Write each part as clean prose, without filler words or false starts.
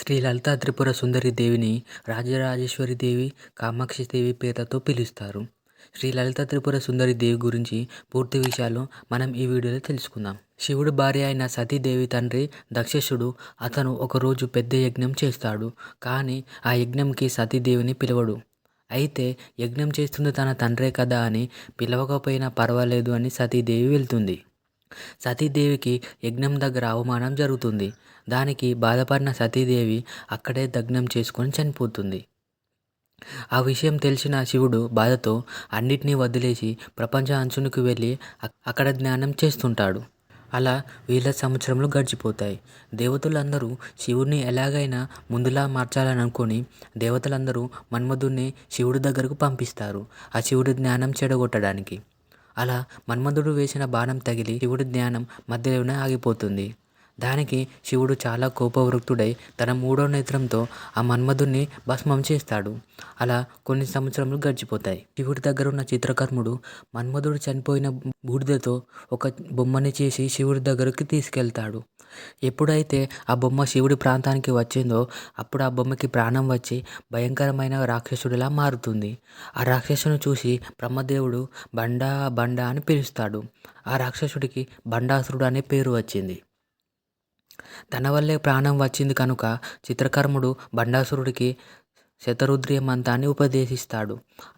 శ్రీ లలితా త్రిపుర సుందరి దేవిని రాజరాజేశ్వరి దేవి, కామాక్షి దేవి పేర్లతో పిలుస్తారు. శ్రీ లలితా త్రిపుర సుందరి దేవి గురించి పూర్తి విషయాలు మనం ఈ వీడియోలో తెలుసుకుందాం. శివుడు భార్య అయిన సతీదేవి తండ్రి దక్షసుడు అతను ఒకరోజు పెద్ద యజ్ఞం చేస్తాడు. కానీ ఆ యజ్ఞంకి సతీదేవిని పిలవడు. అయితే యజ్ఞం చేస్తుంది తన తండ్రే కదా అని పిలవకపోయినా పర్వాలేదు అని సతీదేవి వెళ్తుంది. సతీదేవికి యజ్ఞం దగ్గర అవమానం జరుగుతుంది. దానికి బాధపడిన సతీదేవి అక్కడే దగ్నం చేసుకొని చనిపోతుంది. ఆ విషయం తెలిసిన శివుడు బాధతో అన్నిటినీ వదిలేసి ప్రపంచ అంచునికి వెళ్ళి అక్కడ జ్ఞానం చేస్తుంటాడు. అలా వేల సంవత్సరములు గడిచిపోతాయి. దేవతలందరూ శివుడిని ఎలాగైనా ముందులా మార్చాలని అనుకొని దేవతలందరూ మన్మధుడిని శివుడి దగ్గరకు పంపిస్తారు. ఆ శివుడి జ్ఞానం చెడగొట్టడానికి. అలా మన్మధుడు వేసిన బాణం తగిలి శివుడి జ్ఞానం మధ్యలోనే ఆగిపోతుంది. దానికి శివుడు చాలా కోపవృక్తుడై తన మూడో నేత్రంతో ఆ మన్మధుడిని భస్మం చేస్తాడు. అలా కొన్ని సంవత్సరములు గడిచిపోతాయి. శివుడి దగ్గర ఉన్న చిత్రకర్ముడు మన్మధుడు చనిపోయిన బూడిదతో ఒక బొమ్మని చేసి శివుడి దగ్గరికి తీసుకెళ్తాడు. ఎప్పుడైతే ఆ బొమ్మ శివుడి ప్రాంతానికి వచ్చిందో అప్పుడు ఆ బొమ్మకి ప్రాణం వచ్చి భయంకరమైన రాక్షసుడిలా మారుతుంది. ఆ రాక్షసుని చూసి బ్రహ్మదేవుడు బండా బండా అని పిలుస్తాడు. ఆ రాక్షసుడికి బండాసురుడు అనే పేరు వచ్చింది. తన వల్లే ప్రాణం వచ్చింది కనుక చిత్రకర్ముడు బండాసురుడికి శతరుద్రియ మంత్రాన్ని ఉపదేశిస్తాడు.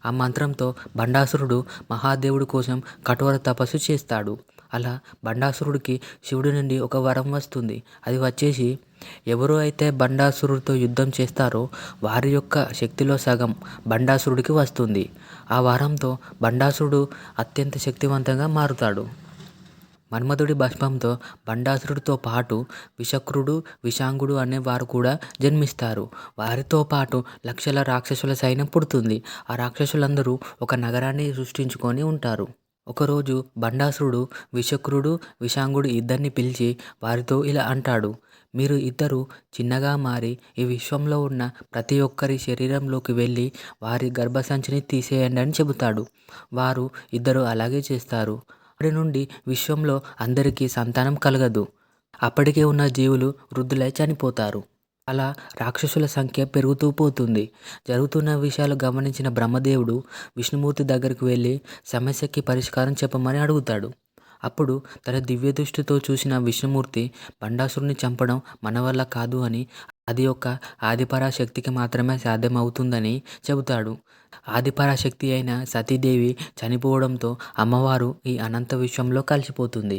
ఆ మంత్రంతో బండాసురుడు మహాదేవుడి కోసం కఠోర తపస్సు చేస్తాడు. అలా బండాసురుడికి శివుడి నుండి ఒక వరం వస్తుంది. అది వచ్చేసి ఎవరు అయితే బండాసురుడితో యుద్ధం చేస్తారో వారి యొక్క శక్తిలో సగం బండాసురుడికి వస్తుంది. ఆ వరంతో బండాసురుడు అత్యంత శక్తివంతంగా మారుతాడు. మన్మధుడి భస్మంతో బండాసురుడితో పాటు విషక్రుడు, విషాంగుడు అనే వారు కూడా జన్మిస్తారు. వారితో పాటు లక్షల రాక్షసుల సైన్యం పుడుతుంది. ఆ రాక్షసులందరూ ఒక నగరాన్ని సృష్టించుకొని ఉంటారు. ఒకరోజు బండాసురుడు విషక్రుడు, విషాంగుడు ఇద్దరిని పిలిచి వారితో ఇలా అంటాడు. మీరు ఇద్దరు చిన్నగా మారి ఈ విశ్వంలో ఉన్న ప్రతి ఒక్కరి శరీరంలోకి వెళ్ళి వారి గర్భసంచిని తీసేయండి అని చెబుతాడు. వారు ఇద్దరు అలాగే చేస్తారు. అప్పటి నుండి విశ్వంలో అందరికీ సంతానం కలగదు. అప్పటికే ఉన్న జీవులు వృద్ధులై చనిపోతారు. అలా రాక్షసుల సంఖ్య పెరుగుతూ పోతుంది. జరుగుతున్న విషయాలు గమనించిన బ్రహ్మదేవుడు విష్ణుమూర్తి దగ్గరికి వెళ్ళి సమస్యకి పరిష్కారం చెప్పమని అడుగుతాడు. అప్పుడు తన దివ్య దృష్టితో చూసిన విష్ణుమూర్తి బండాసురుని చంపడం మన వల్ల కాదు అని, అది ఒక ఆదిపరాశక్తికి మాత్రమే సాధ్యమవుతుందని చెబుతాడు. ఆదిపరాశక్తి అయిన సతీదేవి చనిపోవడంతో అమ్మవారు ఈ అనంత విశ్వంలో కలిసిపోతుంది.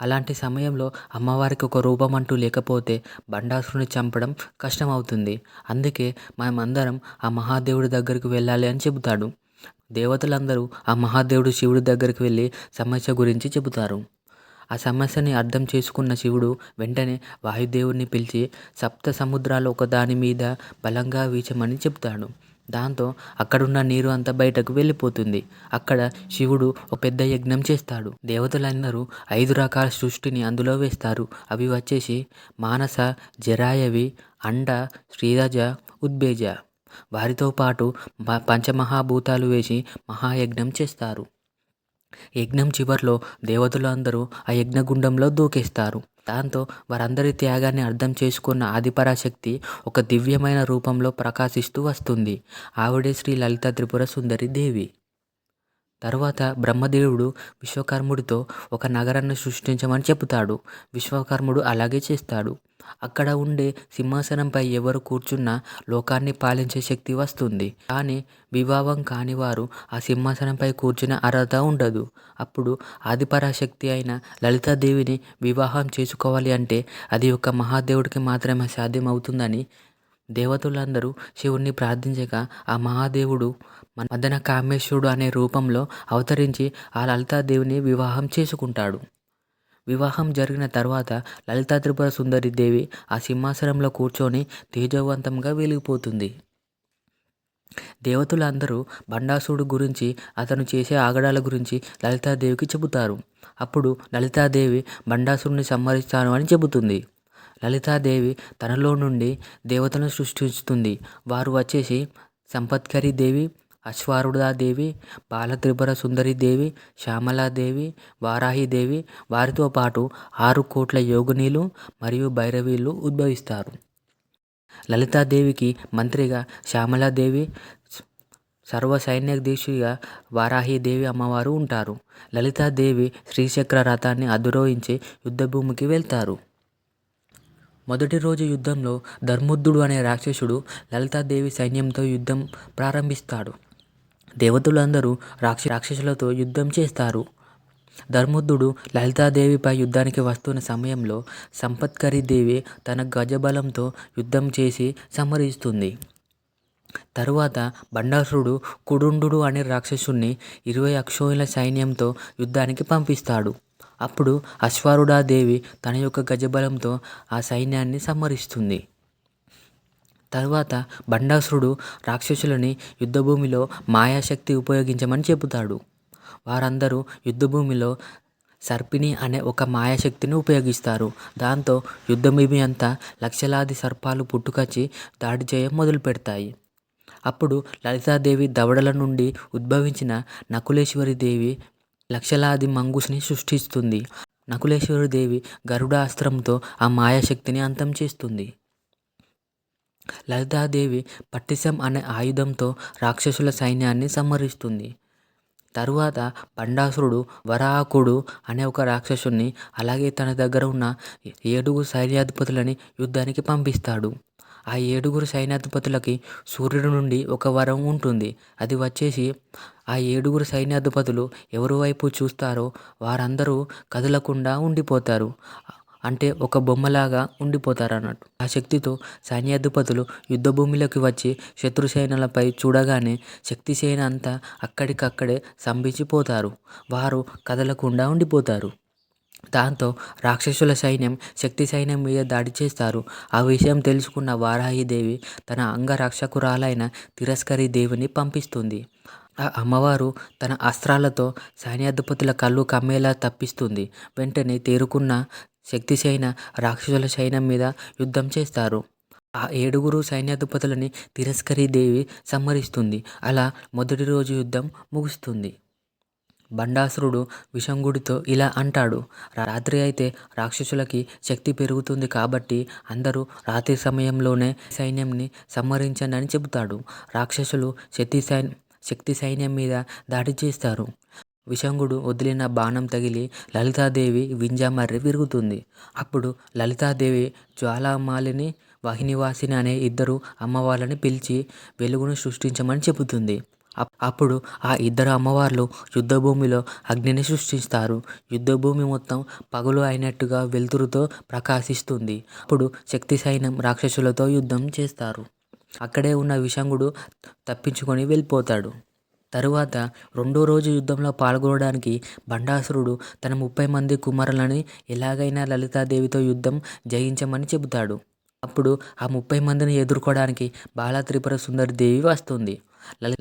అలాంటి సమయంలో అమ్మవారికి ఒక రూపం అంటూ లేకపోతే బండాసురుని చంపడం కష్టమవుతుంది. అందుకే మనమందరం ఆ మహాదేవుడి దగ్గరికి వెళ్ళాలి అని చెబుతాడు. దేవతలందరూ ఆ మహాదేవుడు శివుడి దగ్గరికి వెళ్ళి సమస్య గురించి చెబుతారు. ఆ సమస్యని అర్థం చేసుకున్న శివుడు వెంటనే వాయుదేవుడిని పిలిచి సప్త సముద్రాలు ఒకదాని మీద బలంగా వీచమని చెబుతాడు. దాంతో అక్కడున్న నీరు అంతా బయటకు వెళ్ళిపోతుంది. అక్కడ శివుడు ఒక పెద్ద యజ్ఞం చేస్తాడు. దేవతలందరూ 5 రకాల సృష్టిని అందులో వేస్తారు. అవి వచ్చేసి మానస, జరాయవి, అండ, శ్రీరజ, ఉద్బేజ. వారితో పాటు పంచమహాభూతాలు వేసి మహాయజ్ఞం చేస్తారు. యజ్ఞం చివర్లో దేవతలు అందరూ ఆ యజ్ఞగుండంలో దూకేస్తారు. దాంతో వారందరి త్యాగాన్ని అర్థం చేసుకున్న ఆదిపరాశక్తి ఒక దివ్యమైన రూపంలో ప్రకాశిస్తూ వస్తుంది. ఆవిడే శ్రీ లలితా త్రిపుర సుందరి దేవి. తరువాత బ్రహ్మదేవుడు విశ్వకర్ముడితో ఒక నగరాన్ని సృష్టించమని చెబుతాడు. విశ్వకర్ముడు అలాగే చేస్తాడు. అక్కడ ఉండే సింహాసనంపై ఎవరు కూర్చున్నా లోకాన్ని పాలించే శక్తి వస్తుంది. కానీ వివాహం కాని వారు ఆ సింహాసనంపై కూర్చునే అర్హత ఉండదు. అప్పుడు ఆదిపరాశక్తి అయిన లలితాదేవిని వివాహం చేసుకోవాలి అంటే అది ఒక మహాదేవుడికి మాత్రమే సాధ్యమవుతుందని దేవతలందరూ శివుణ్ణి ప్రార్థించగా ఆ మహాదేవుడు మదన కామేశ్వరుడు అనే రూపంలో అవతరించి ఆ లలితాదేవిని వివాహం చేసుకుంటాడు. వివాహం జరిగిన తర్వాత లలితా త్రిపుర సుందరి దేవి ఆ సింహాసనంలో కూర్చొని తేజవంతంగా వెలిగిపోతుంది. దేవతలందరూ బండాసురుడు గురించి, అతను చేసే ఆగడాల గురించి లలితాదేవికి చెబుతారు. అప్పుడు లలితాదేవి బండాసురుని సంహరిస్తాను అని చెబుతుంది. లలితాదేవి తనలో నుండి దేవతలను సృష్టిస్తుంది. వారు వచ్చేసి సంపత్కరి దేవి, అశ్వారూఢాదేవి, బాలత్రిపుర సుందరి దేవి, శ్యామలాదేవి, వారాహిదేవి. వారితో పాటు 6 కోట్ల యోగినీలు మరియు భైరవీలు ఉద్భవిస్తారు. లలితాదేవికి మంత్రిగా శ్యామలాదేవి, సర్వ సైన్యాధీశుడిగా వారాహిదేవి అమ్మవారు ఉంటారు. లలితాదేవి శ్రీచక్ర రథాన్ని అధిరోహించి యుద్ధభూమికి వెళ్తారు. మొదటి రోజు యుద్ధంలో ధర్ముద్ధుడు అనే రాక్షసుడు లలితాదేవి సైన్యంతో యుద్ధం ప్రారంభిస్తాడు. దేవతలందరూ రాక్షసులతో యుద్ధం చేస్తారు. ధర్ముద్ధుడు లలితాదేవిపై యుద్ధానికి వస్తున్న సమయంలో సంపత్కరీ దేవి తన గజబలంతో యుద్ధం చేసి సమరిస్తుంది. తరువాత బండాసురుడు కుడుండు అనే రాక్షసుణ్ణి 20 అక్షోహిణుల సైన్యంతో యుద్ధానికి పంపిస్తాడు. అప్పుడు అశ్వారూఢాదేవి తన యొక్క గజబలంతో ఆ సైన్యాన్ని సమరిస్తుంది. తర్వాత బండాసురుడు రాక్షసులని యుద్ధభూమిలో మాయాశక్తి ఉపయోగించమని చెబుతాడు. వారందరూ యుద్ధభూమిలో సర్పిణి అనే ఒక మాయాశక్తిని ఉపయోగిస్తారు. దాంతో యుద్ధభూమి అంతా లక్షలాది సర్పాలు పుట్టుకొచ్చి దాడి చేయడం మొదలు పెడతాయి. అప్పుడు లలితాదేవి దవడల నుండి ఉద్భవించిన నకులేశ్వరి దేవి లక్షలాది మంగుస్ని సృష్టిస్తుంది. నకులేశ్వరి దేవి గరుడాస్త్రంతో ఆ మాయాశక్తిని అంతం చేస్తుంది. లలితాదేవి పట్టిసం అనే ఆయుధంతో రాక్షసుల సైన్యాన్ని సంహరిస్తుంది. తరువాత బండాసురుడు వరాహకుడు అనే ఒక రాక్షసుని అలాగే తన దగ్గర ఉన్న 7 సైన్యాధిపతులని యుద్ధానికి పంపిస్తాడు. ఆ 7 సైన్యాధిపతులకి సూర్యుడి నుండి ఒక వరం ఉంటుంది. అది వచ్చేసి ఆ 7 సైన్యాధిపతులు ఎవరి వైపు చూస్తారో వారందరూ కదలకుండా ఉండిపోతారు. అంటే ఒక బొమ్మలాగా ఉండిపోతారు అన్నట్టు. ఆ శక్తితో సైన్యాధిపతులు యుద్ధభూమిలోకి వచ్చి శత్రు సేనలపై చూడగానే శక్తి సేన అంతా అక్కడికక్కడే స్తంభించిపోతారు. వారు కదలకుండా ఉండిపోతారు. దాంతో రాక్షసుల సైన్యం శక్తి సైన్యం మీద దాడి చేస్తారు. ఆ విషయం తెలుసుకున్న వారాహిదేవి తన అంగరక్షకురాలైన తిరస్కరీ దేవిని పంపిస్తుంది. ఆ అమ్మవారు తన అస్త్రాలతో సైన్యాధిపతుల కళ్ళు కమ్మేలా తప్పిస్తుంది. వెంటనే తేరుకున్న శక్తి సైన రాక్షసుల సైన్యం మీద యుద్ధం చేస్తారు. ఆ 7 సైన్యాధిపతులని తిరస్కరీ దేవి సంహరిస్తుంది. అలా మొదటి రోజు యుద్ధం ముగుస్తుంది. బండాసురుడు విషంగుడితో ఇలా అంటాడు, రాత్రి అయితే రాక్షసులకి శక్తి పెరుగుతుంది కాబట్టి అందరూ రాత్రి సమయంలోనే సైన్యంని సంహరించండి అని చెబుతాడు. రాక్షసులు శక్తి సైన్యం మీద దాడి చేస్తారు. విషంగుడు వదిలిన బాణం తగిలి లలితాదేవి వింజమర్రి విరుగుతుంది. అప్పుడు లలితాదేవి జ్వాలామాలిని, వాహినివాసిని అనే 2 అమ్మవార్లని పిలిచి వెలుగును సృష్టించమని చెబుతుంది. అప్పుడు ఆ 2 అమ్మవార్లు యుద్ధభూమిలో అగ్నిని సృష్టిస్తారు. యుద్ధభూమి మొత్తం పగులు అయినట్టుగా వెలుతురుతో ప్రకాశిస్తుంది. అప్పుడు శక్తి సైన్యం రాక్షసులతో యుద్ధం చేస్తారు. అక్కడే ఉన్న విషంగుడు తప్పించుకొని వెళ్ళిపోతాడు. తరువాత 2వ రోజు యుద్ధంలో పాల్గొనడానికి బండాసురుడు తన 30 మంది కుమారులని ఎలాగైనా లలితాదేవితో యుద్ధం జయించమని చెబుతాడు. అప్పుడు ఆ 30 మందిని ఎదుర్కోవడానికి బాలాత్రిపుర సుందరి దేవి వస్తుంది.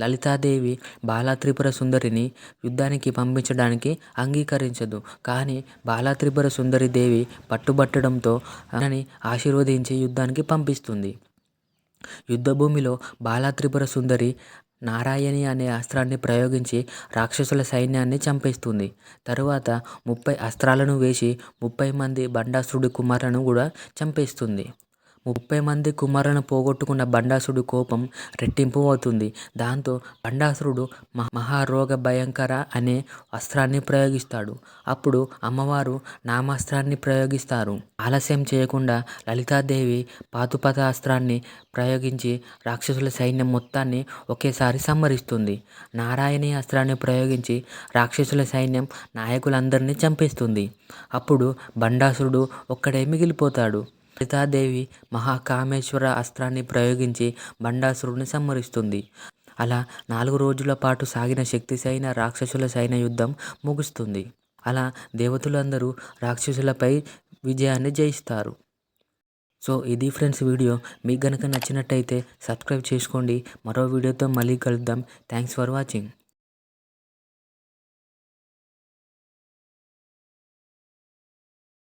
లలితాదేవి బాలాత్రిపుర సుందరిని యుద్ధానికి పంపించడానికి అంగీకరించదు. కానీ బాలాత్రిపుర సుందరి దేవి పట్టుబట్టడంతో ఆమెని ఆశీర్వదించి యుద్ధానికి పంపిస్తుంది. యుద్ధభూమిలో బాలాత్రిపుర సుందరి నారాయణి అనే అస్త్రాన్ని ప్రయోగించి రాక్షసుల సైన్యాన్ని చంపేస్తుంది. తరువాత 30 అస్త్రాలను వేసి 30 మంది బండాసురుడి కుమారులను కూడా చంపేస్తుంది. 30 మంది కుమారులను పోగొట్టుకున్న బండాసురుడి కోపం రెట్టింపు అవుతుంది. దాంతో బండాసురుడు మహారోగ భయంకర అనే అస్త్రాన్ని ప్రయోగిస్తాడు. అప్పుడు అమ్మవారు నామాస్త్రాన్ని ప్రయోగిస్తారు. ఆలస్యం చేయకుండా లలితాదేవి పాతుపత అస్త్రాన్ని ప్రయోగించి రాక్షసుల సైన్యం మొత్తాన్ని ఒకేసారి సంహరిస్తుంది. నారాయణి అస్త్రాన్ని ప్రయోగించి రాక్షసుల సైన్యం నాయకులందరినీ చంపేస్తుంది. అప్పుడు బండాసురుడు ఒక్కడే మిగిలిపోతాడు. లలితాదేవి మహాకామేశ్వర అస్త్రాన్ని ప్రయోగించి బండాసురుడిని సంహరిస్తుంది. అలా 4 రోజుల పాటు సాగిన శక్తి సైన్య రాక్షసుల సైన్య యుద్ధం ముగుస్తుంది. అలా దేవతలందరూ రాక్షసులపై విజయాన్ని జయిస్తారు. సో ఇది ఫ్రెండ్స్ వీడియో. మీకు కనుక నచ్చినట్టయితే సబ్స్క్రైబ్ చేసుకోండి. మరో వీడియోతో మళ్ళీ కలుద్దాం. Thanks for watching.